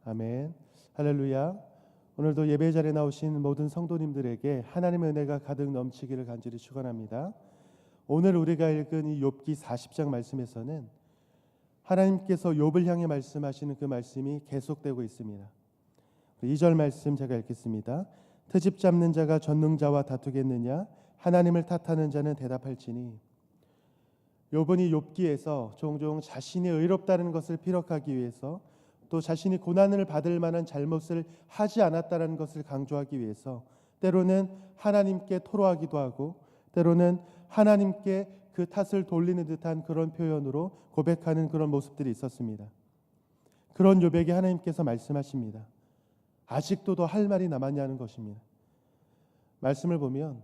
아멘. 할렐루야. 오늘도 예배 자리에 나오신 모든 성도님들에게 하나님의 은혜가 가득 넘치기를 간절히 축원합니다. 오늘 우리가 읽은 이 욥기 40장 말씀에서는 하나님께서 욥을 향해 말씀하시는 그 말씀이 계속되고 있습니다. 2절 말씀 제가 읽겠습니다. 트집 잡는 자가 전능자와 다투겠느냐? 하나님을 탓하는 자는 대답할지니. 욥은 이 욥기에서 종종 자신이 의롭다는 것을 피력하기 위해서 또 자신이 고난을 받을 만한 잘못을 하지 않았다는 것을 강조하기 위해서 때로는 하나님께 토로하기도 하고 때로는 하나님께 그 탓을 돌리는 듯한 그런 표현으로 고백하는 그런 모습들이 있었습니다. 그런 욥에게 하나님께서 말씀하십니다. 아직도 더 할 말이 남았냐는 것입니다. 말씀을 보면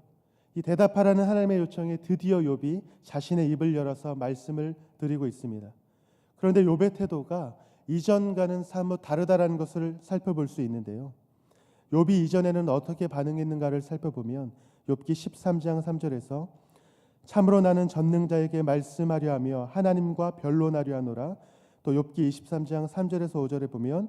이 대답하라는 하나님의 요청에 드디어 욥이 자신의 입을 열어서 말씀을 드리고 있습니다. 그런데 욥의 태도가 이전과는 사뭇 다르다라는 것을 살펴볼 수 있는데요. 욥이 이전에는 어떻게 반응했는가를 살펴보면 욥기 13장 3절에서 참으로 나는 전능자에게 말씀하려 하며 하나님과 변론하려 하노라. 또 욥기 23장 3절에서 5절에 보면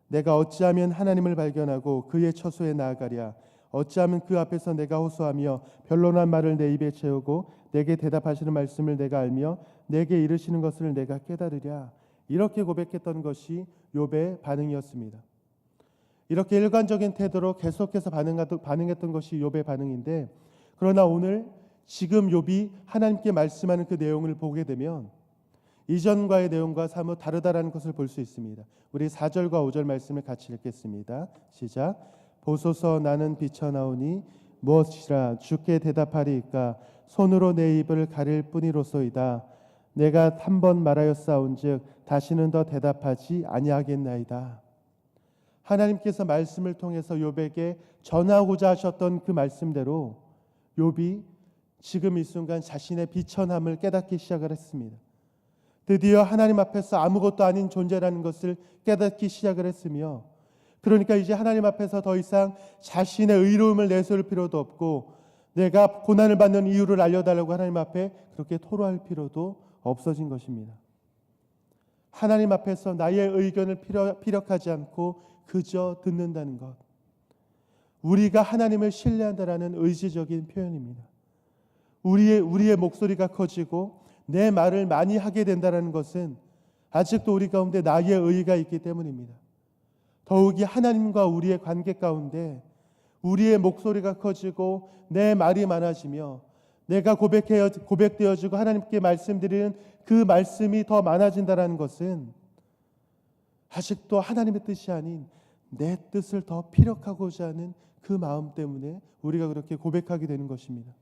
내가 어찌하면 하나님을 발견하고 그의 처소에 나아가랴. 어찌하면 그 앞에서 내가 호소하며 변론한 말을 내 입에 채우고 내게 대답하시는 말씀을 내가 알며 내게 이르시는 것을 내가 깨달으랴. 이렇게 고백했던 것이 욥의 반응이었습니다. 이렇게 일관적인 태도로 계속해서 반응했던 것이 욥의 반응인데, 그러나 오늘 지금 욥이 하나님께 말씀하는 그 내용을 보게 되면 이전과의 내용과 사뭇 다르다라는 것을 볼 수 있습니다. 우리 4절과 5절 말씀을 같이 읽겠습니다. 시작. 보소서 나는 비쳐나오니 무엇이라 주께 대답하리이까 손으로 내 입을 가릴 뿐이로소이다. 내가 한 번 말하였사온즉 다시는 더 대답하지 아니하겠나이다. 하나님께서 말씀을 통해서 욥에게 전하고자 하셨던 그 말씀대로 욥이 지금 이 순간 자신의 비천함을 깨닫기 시작을 했습니다. 드디어 하나님 앞에서 아무것도 아닌 존재라는 것을 깨닫기 시작을 했으며, 그러니까 이제 하나님 앞에서 더 이상 자신의 의로움을 내세울 필요도 없고 내가 고난을 받는 이유를 알려달라고 하나님 앞에 그렇게 토로할 필요도 없어진 것입니다. 하나님 앞에서 나의 의견을 피력하지 않고 그저 듣는다는 것, 우리가 하나님을 신뢰한다라는 의지적인 표현입니다. 우리의 목소리가 커지고 내 말을 많이 하게 된다는 것은 아직도 우리 가운데 나의 의의가 있기 때문입니다. 더욱이 하나님과 우리의 관계 가운데 우리의 목소리가 커지고 내 말이 많아지며 내가 고백되어지고 하나님께 말씀드리는 그 말씀이 더 많아진다는 것은 아직도 하나님의 뜻이 아닌 내 뜻을 더 피력하고자 하는 그 마음 때문에 우리가 그렇게 고백하게 되는 것입니다.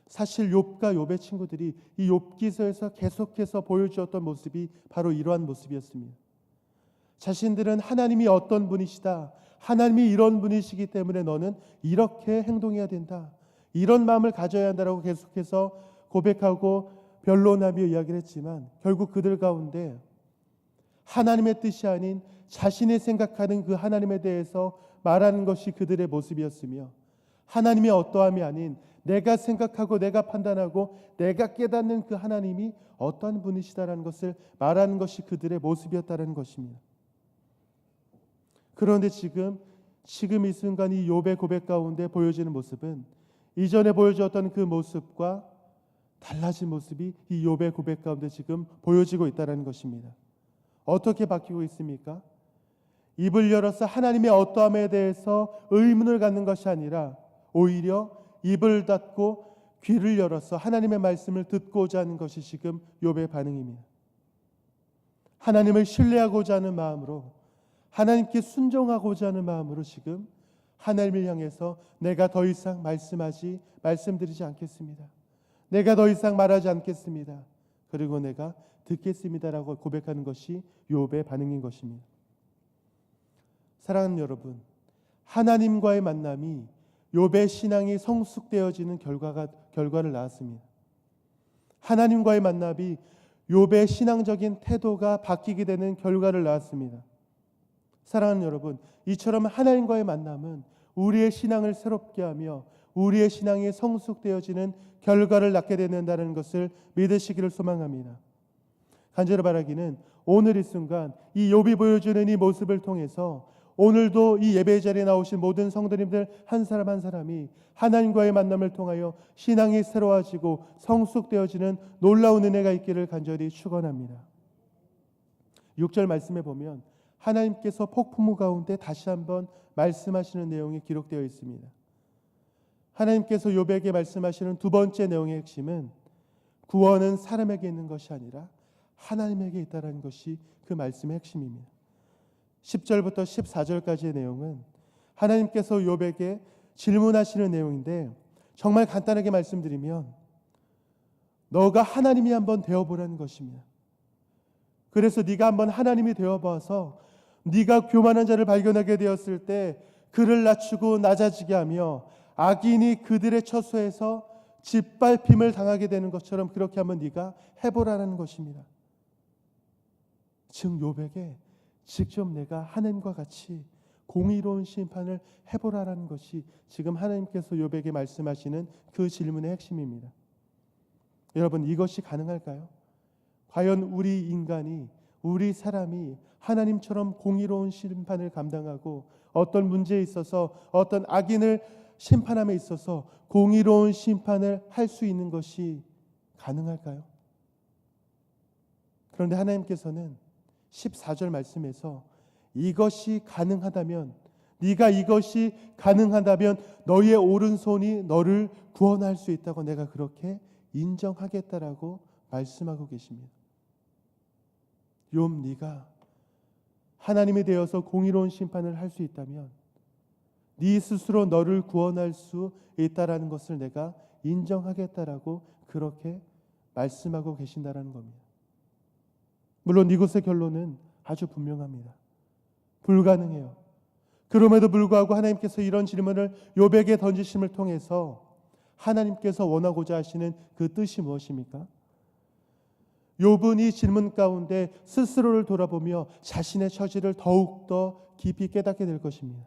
사실 욥과 욥의 친구들이 이 욥기서에서 계속해서 보여주었던 모습이 바로 이러한 모습이었습니다. 자신들은 하나님이 어떤 분이시다, 하나님이 이런 분이시기 때문에 너는 이렇게 행동해야 된다, 이런 마음을 가져야 한다라고 계속해서 고백하고 변론하며 이야기를 했지만 결국 그들 가운데 하나님의 뜻이 아닌 자신이 생각하는 그 하나님에 대해서 말하는 것이 그들의 모습이었으며, 하나님의 어떠함이 아닌 내가 생각하고 내가 판단하고 내가 깨닫는 그 하나님이 어떠한 분이시다라는 것을 말하는 것이 그들의 모습이었다는 것입니다. 그런데 지금 이 순간 이 욥의 고백 가운데 보여지는 모습은 이전에 보여주었던 그 모습과 달라진 모습이 이 욥의 고백 가운데 지금 보여지고 있다는 것입니다. 어떻게 바뀌고 있습니까? 입을 열어서 하나님의 어떠함에 대해서 의문을 갖는 것이 아니라 오히려 입을 닫고 귀를 열어서 하나님의 말씀을 듣고자 하는 것이 지금 욥의 반응입니다. 하나님을 신뢰하고자 하는 마음으로, 하나님께 순종하고자 하는 마음으로 지금 하나님을 향해서 내가 더 이상 말씀드리지 않겠습니다. 내가 더 이상 말하지 않겠습니다. 그리고 내가 듣겠습니다라고 고백하는 것이 욥의 반응인 것입니다. 사랑하는 여러분, 하나님과의 만남이 욥의 신앙이 성숙되어지는 결과를 낳았습니다. 하나님과의 만남이 욥의 신앙적인 태도가 바뀌게 되는 결과를 낳았습니다. 사랑하는 여러분, 이처럼 하나님과의 만남은 우리의 신앙을 새롭게 하며 우리의 신앙이 성숙되어지는 결과를 낳게 된다는 것을 믿으시기를 소망합니다. 간절히 바라기는 오늘 이 순간 이 욥이 보여주는 이 모습을 통해서 오늘도 이 예배 자리에 나오신 모든 성도님들 한 사람 한 사람이 하나님과의 만남을 통하여 신앙이 새로워지고 성숙되어지는 놀라운 은혜가 있기를 간절히 축원합니다. 6절 말씀에 보면 하나님께서 폭풍우 가운데 다시 한번 말씀하시는 내용이 기록되어 있습니다. 하나님께서 욥에게 말씀하시는 두 번째 내용의 핵심은 구원은 사람에게 있는 것이 아니라 하나님에게 있다는 것이 그 말씀의 핵심입니다. 10절부터 14절까지의 내용은 하나님께서 욥에게 질문하시는 내용인데, 정말 간단하게 말씀드리면 너가 하나님이 한번 되어보라는 것입니다. 그래서 네가 한번 하나님이 되어봐서 네가 교만한 자를 발견하게 되었을 때 그를 낮추고 낮아지게 하며 악인이 그들의 처소에서 짓밟힘을 당하게 되는 것처럼 그렇게 한번 네가 해보라는 것입니다. 즉 욥에게 직접 내가 하나님과 같이 공의로운 심판을 해보라는 것이 지금 하나님께서 욥에게 말씀하시는 그 질문의 핵심입니다. 여러분, 이것이 가능할까요? 과연 우리 인간이, 우리 사람이 하나님처럼 공의로운 심판을 감당하고 어떤 문제에 있어서 어떤 악인을 심판함에 있어서 공의로운 심판을 할 수 있는 것이 가능할까요? 그런데 하나님께서는 14절 말씀에서 이것이 가능하다면, 네가 이것이 가능하다면 너희의 오른손이 너를 구원할 수 있다고 내가 그렇게 인정하겠다라고 말씀하고 계십니다. 욥, 네가 하나님이 되어서 공의로운 심판을 할 수 있다면 네 스스로 너를 구원할 수 있다라는 것을 내가 인정하겠다라고 그렇게 말씀하고 계신다라는 겁니다. 물론 이곳의 결론은 아주 분명합니다. 불가능해요. 그럼에도 불구하고 하나님께서 이런 질문을 욥에게 던지심을 통해서 하나님께서 원하고자 하시는 그 뜻이 무엇입니까? 욥은 이 질문 가운데 스스로를 돌아보며 자신의 처지를 더욱더 깊이 깨닫게 될 것입니다.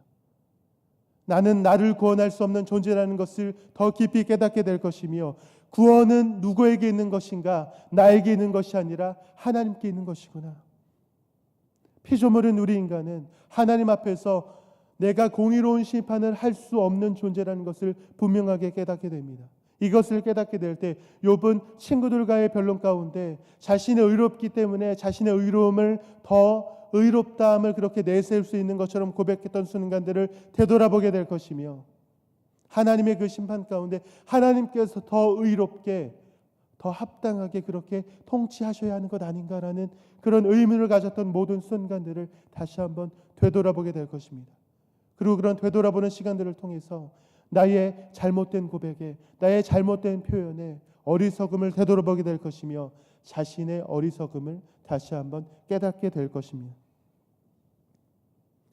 나는 나를 구원할 수 없는 존재라는 것을 더 깊이 깨닫게 될 것이며, 구원은 누구에게 있는 것인가? 나에게 있는 것이 아니라 하나님께 있는 것이구나. 피조물인 우리 인간은 하나님 앞에서 내가 공의로운 심판을 할 수 없는 존재라는 것을 분명하게 깨닫게 됩니다. 이것을 깨닫게 될 때 욥은 친구들과의 변론 가운데 자신의 의롭기 때문에 자신의 의로움을 더 의롭다함을 그렇게 내세울 수 있는 것처럼 고백했던 순간들을 되돌아보게 될 것이며, 하나님의 그 심판 가운데 하나님께서 더 의롭게, 더 합당하게 그렇게 통치하셔야 하는 것 아닌가라는 그런 의문을 가졌던 모든 순간들을 다시 한번 되돌아보게 될 것입니다. 그리고 그런 되돌아보는 시간들을 통해서 나의 잘못된 고백에, 나의 잘못된 표현에 어리석음을 되돌아보게 될 것이며, 자신의 어리석음을 다시 한번 깨닫게 될 것입니다.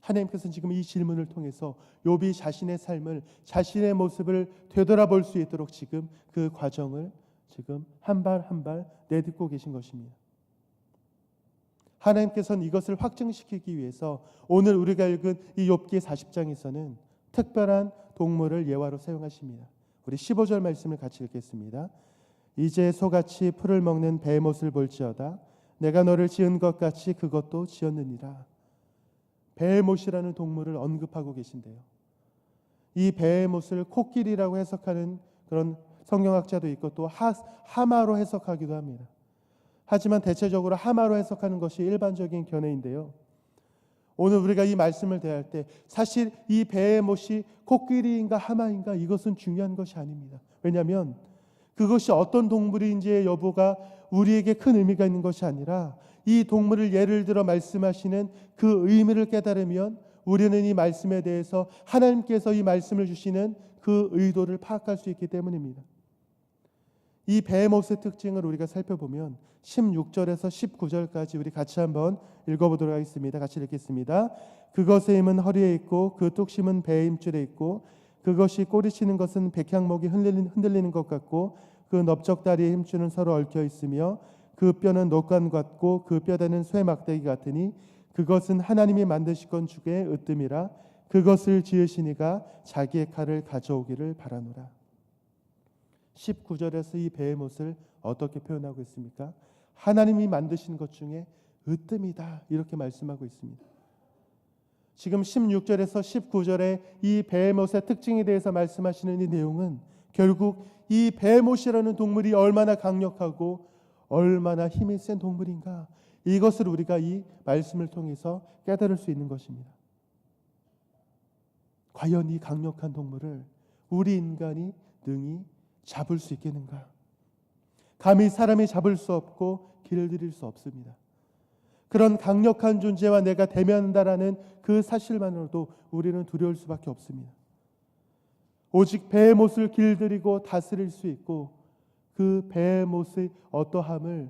하나님께서는 지금 이 질문을 통해서 욥이 자신의 삶을, 자신의 모습을 되돌아볼 수 있도록 지금 그 과정을 지금 한 발 한 발 내딛고 계신 것입니다. 하나님께서는 이것을 확증시키기 위해서 오늘 우리가 읽은 이 욥기 40장에서는 특별한 동물을 예화로 사용하십니다. 우리 15절 말씀을 같이 읽겠습니다. 이제 소같이 풀을 먹는 베헤못을 볼지어다. 내가 너를 지은 것 같이 그것도 지었느니라. 베헤못이라는 동물을 언급하고 계신데요. 이 베헤못을 코끼리라고 해석하는 그런 성경학자도 있고 또 하마로 해석하기도 합니다. 하지만 대체적으로 하마로 해석하는 것이 일반적인 견해인데요. 오늘 우리가 이 말씀을 대할 때 사실 이 베헤못이 코끼리인가 하마인가 이것은 중요한 것이 아닙니다. 왜냐하면 그것이 어떤 동물인지의 여부가 우리에게 큰 의미가 있는 것이 아니라 이 동물을 예를 들어 말씀하시는 그 의미를 깨달으면 우리는 이 말씀에 대해서 하나님께서 이 말씀을 주시는 그 의도를 파악할 수 있기 때문입니다. 이 베헤못의 특징을 우리가 살펴보면 16절에서 19절까지 우리 같이 한번 읽어보도록 하겠습니다. 같이 읽겠습니다. 그것의 힘은 허리에 있고 그 뚝심은 배의 힘줄에 있고 그것이 꼬리치는 것은 백향목이 흔들리는 것 같고 그 넓적다리의 힘줄은 서로 얽혀 있으며 그 뼈는 녹관 같고 그 뼈대는 쇠 막대기 같으니 그것은 하나님이 만드시건 주의 으뜸이라. 그것을 지으신 이가 자기의 칼을 가져오기를 바라노라. 19절에서 이 베헤못을 어떻게 표현하고 있습니까? 하나님이 만드신 것 중에 으뜸이다 이렇게 말씀하고 있습니다. 지금 16절에서 19절에 이 베헤못의 특징에 대해서 말씀하시는 이 내용은 결국 이 베헤못이라는 동물이 얼마나 강력하고 얼마나 힘이 센 동물인가, 이것을 우리가 이 말씀을 통해서 깨달을 수 있는 것입니다. 과연 이 강력한 동물을 우리 인간이 능히 잡을 수 있겠는가? 감히 사람이 잡을 수 없고 길들일 수 없습니다. 그런 강력한 존재와 내가 대면한다라는 그 사실만으로도 우리는 두려울 수밖에 없습니다. 오직 베헤못을 길들이고 다스릴 수 있고 그 베헤못의 어떠함을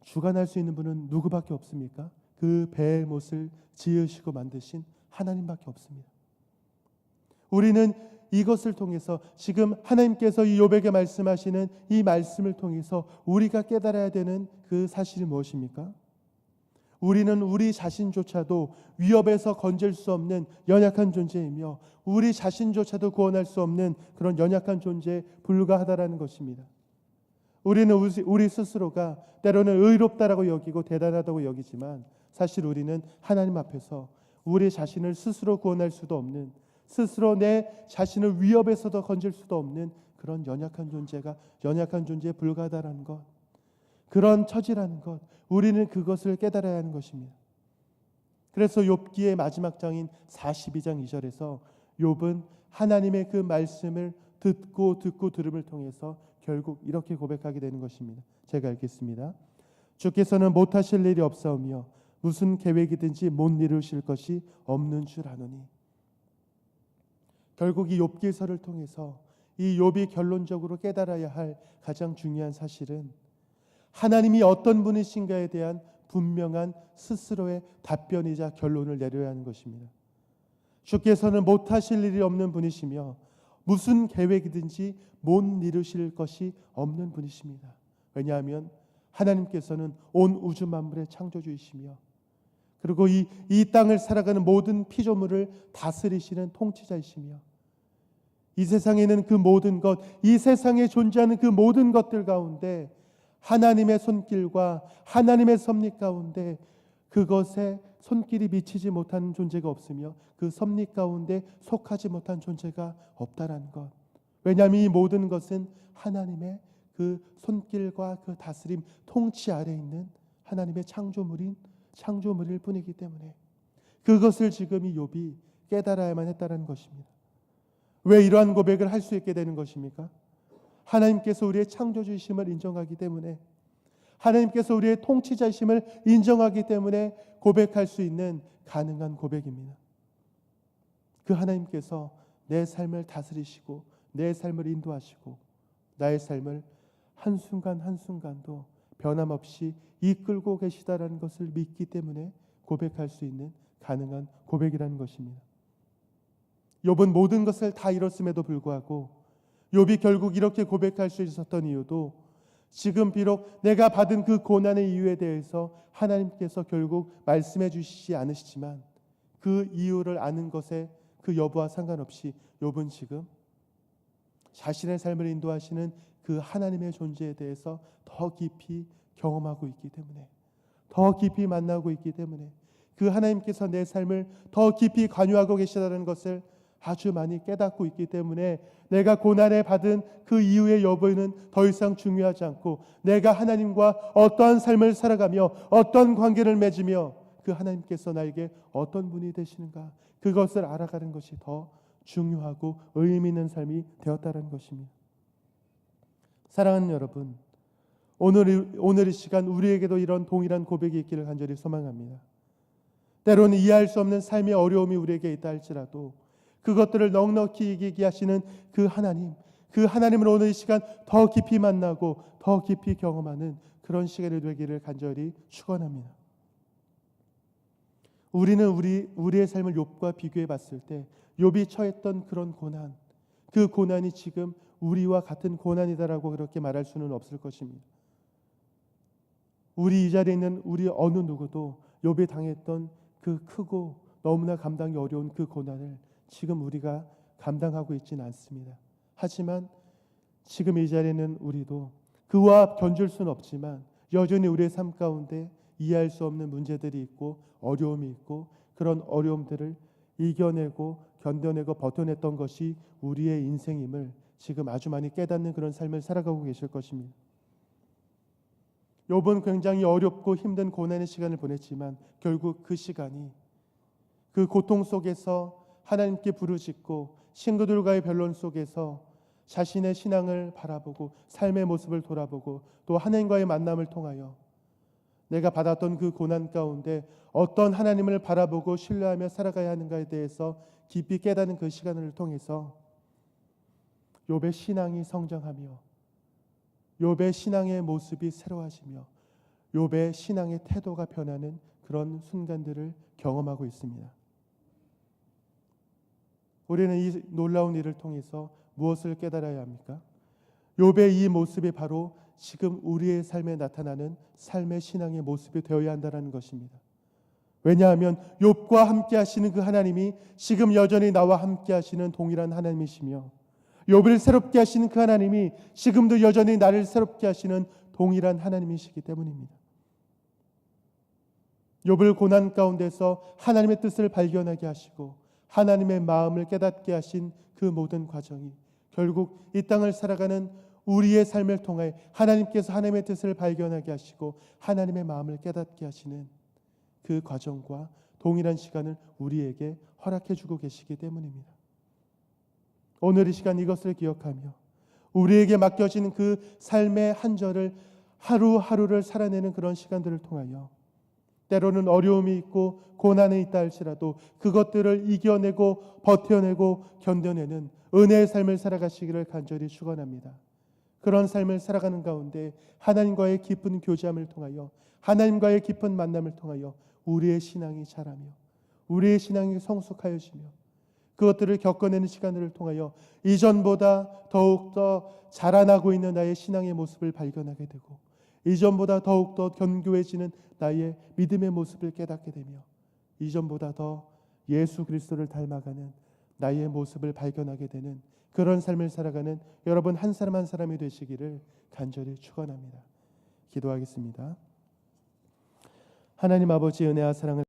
주관할 수 있는 분은 누구밖에 없습니까? 그 베헤못을 지으시고 만드신 하나님밖에 없습니다. 우리는 이것을 통해서 지금 하나님께서 이 욥에게 말씀하시는 이 말씀을 통해서 우리가 깨달아야 되는 그 사실이 무엇입니까? 우리는 우리 자신조차도 위협에서 건질 수 없는 연약한 존재이며 우리 자신조차도 구원할 수 없는 그런 연약한 존재에 불과하다라는 것입니다. 우리는 우리 스스로가 때로는 의롭다라고 여기고 대단하다고 여기지만 사실 우리는 하나님 앞에서 우리 자신을 스스로 구원할 수도 없는, 스스로 내 자신을 위협에서도 건질 수도 없는 그런 연약한 존재에 불과하다라는 것, 그런 처지라는 것, 우리는 그것을 깨달아야 하는 것입니다. 그래서 욥기의 마지막 장인 42장 2절에서 욥은 하나님의 그 말씀을 듣고 들음을 통해서 결국 이렇게 고백하게 되는 것입니다. 제가 읽겠습니다. 주께서는 못하실 일이 없사오며 무슨 계획이든지 못 이루실 것이 없는 줄 아노니. 결국 이 욥기서를 통해서 이 욥이 결론적으로 깨달아야 할 가장 중요한 사실은 하나님이 어떤 분이신가에 대한 분명한 스스로의 답변이자 결론을 내려야 하는 것입니다. 주께서는 못하실 일이 없는 분이시며 무슨 계획이든지 못 이루실 것이 없는 분이십니다. 왜냐하면 하나님께서는 온 우주 만물의 창조주이시며 그리고 이 땅을 살아가는 모든 피조물을 다스리시는 통치자이시며 이 세상에 있는 그 모든 것, 이 세상에 존재하는 그 모든 것들 가운데 하나님의 손길과 하나님의 섭리 가운데 그것에 손길이 미치지 못하는 존재가 없으며 그 섭리 가운데 속하지 못한 존재가 없다라는 것. 왜냐하면 이 모든 것은 하나님의 그 손길과 그 다스림, 통치 아래에 있는 하나님의 창조물일 뿐이기 때문에 그것을 지금 이 욥이 깨달아야만 했다는 것입니다. 왜 이러한 고백을 할 수 있게 되는 것입니까? 하나님께서 우리의 창조주이심을 인정하기 때문에, 하나님께서 우리의 통치자이심을 인정하기 때문에 고백할 수 있는 가능한 고백입니다. 그 하나님께서 내 삶을 다스리시고 내 삶을 인도하시고 나의 삶을 한순간 한순간도 변함없이 이끌고 계시다라는 것을 믿기 때문에 고백할 수 있는 가능한 고백이라는 것입니다. 욥은 모든 것을 다 잃었음에도 불구하고 욥이 결국 이렇게 고백할 수 있었던 이유도 지금 비록 내가 받은 그 고난의 이유에 대해서 하나님께서 결국 말씀해 주시지 않으시지만 그 이유를 아는 것에 그 여부와 상관없이 욥은 지금 자신의 삶을 인도하시는 그 하나님의 존재에 대해서 더 깊이 경험하고 있기 때문에, 더 깊이 만나고 있기 때문에 그 하나님께서 내 삶을 더 깊이 관여하고 계시다는 것을 아주 많이 깨닫고 있기 때문에 내가 고난에 받은 그 이후의 여부는 더 이상 중요하지 않고 내가 하나님과 어떠한 삶을 살아가며 어떤 관계를 맺으며 그 하나님께서 나에게 어떤 분이 되시는가, 그것을 알아가는 것이 더 중요하고 의미 있는 삶이 되었다는 것입니다. 사랑하는 여러분, 오늘 이 시간 우리에게도 이런 동일한 고백이 있기를 간절히 소망합니다. 때로는 이해할 수 없는 삶의 어려움이 우리에게 있다 할지라도 그것들을 넉넉히 이기게 하시는 그 하나님을 오늘 이 시간 더 깊이 만나고 더 깊이 경험하는 그런 시간이 되기를 간절히 축원합니다. 우리는 우리의 삶을 욥과 비교해 봤을 때 욥이 처했던 그런 고난, 그 고난이 지금 우리와 같은 고난이다라고 그렇게 말할 수는 없을 것입니다. 우리 이 자리에 있는 우리 어느 누구도 욥이 당했던 그 크고 너무나 감당이 어려운 그 고난을 지금 우리가 감당하고 있지는 않습니다. 하지만 지금 이 자리에 있는 우리도 그와 견줄 수는 없지만 여전히 우리의 삶 가운데 이해할 수 없는 문제들이 있고 어려움이 있고 그런 어려움들을 이겨내고 견뎌내고 버텨냈던 것이 우리의 인생임을 지금 아주 많이 깨닫는 그런 삶을 살아가고 계실 것입니다. 욥은 굉장히 어렵고 힘든 고난의 시간을 보냈지만 결국 그 시간이 그 고통 속에서 하나님께 부르짖고 친구들과의 변론 속에서 자신의 신앙을 바라보고 삶의 모습을 돌아보고 또 하나님과의 만남을 통하여 내가 받았던 그 고난 가운데 어떤 하나님을 바라보고 신뢰하며 살아가야 하는가에 대해서 깊이 깨닫는 그 시간을 통해서 욥의 신앙이 성장하며 욥의 신앙의 모습이 새로워지며 욥의 신앙의 태도가 변하는 그런 순간들을 경험하고 있습니다. 우리는 이 놀라운 일을 통해서 무엇을 깨달아야 합니까? 욥의 이 모습이 바로 지금 우리의 삶에 나타나는 삶의 신앙의 모습이 되어야 한다는 것입니다. 왜냐하면 욥과 함께 하시는 그 하나님이 지금 여전히 나와 함께 하시는 동일한 하나님이시며 욥을 새롭게 하시는 그 하나님이 지금도 여전히 나를 새롭게 하시는 동일한 하나님이시기 때문입니다. 욥을 고난 가운데서 하나님의 뜻을 발견하게 하시고 하나님의 마음을 깨닫게 하신 그 모든 과정이 결국 이 땅을 살아가는 우리의 삶을 통해 하나님께서 하나님의 뜻을 발견하게 하시고 하나님의 마음을 깨닫게 하시는 그 과정과 동일한 시간을 우리에게 허락해 주고 계시기 때문입니다. 오늘 이 시간 이것을 기억하며 우리에게 맡겨지는 그 삶의 한 절을 하루하루를 살아내는 그런 시간들을 통하여 때로는 어려움이 있고 고난이 있다 할지라도 그것들을 이겨내고 버텨내고 견뎌내는 은혜의 삶을 살아가시기를 간절히 축원합니다. 그런 삶을 살아가는 가운데 하나님과의 깊은 교제함을 통하여 하나님과의 깊은 만남을 통하여 우리의 신앙이 자라며 우리의 신앙이 성숙하여지며 그것들을 겪어내는 시간들을 통하여 이전보다 더욱더 자라나고 있는 나의 신앙의 모습을 발견하게 되고 이전보다 더욱더 견고해지는 나의 믿음의 모습을 깨닫게 되며 이전보다 더 예수 그리스도를 닮아가는 나의 모습을 발견하게 되는 그런 삶을 살아가는 여러분 한 사람 한 사람이 되시기를 간절히 축원합니다. 기도하겠습니다. 하나님 아버지 은혜와 사랑을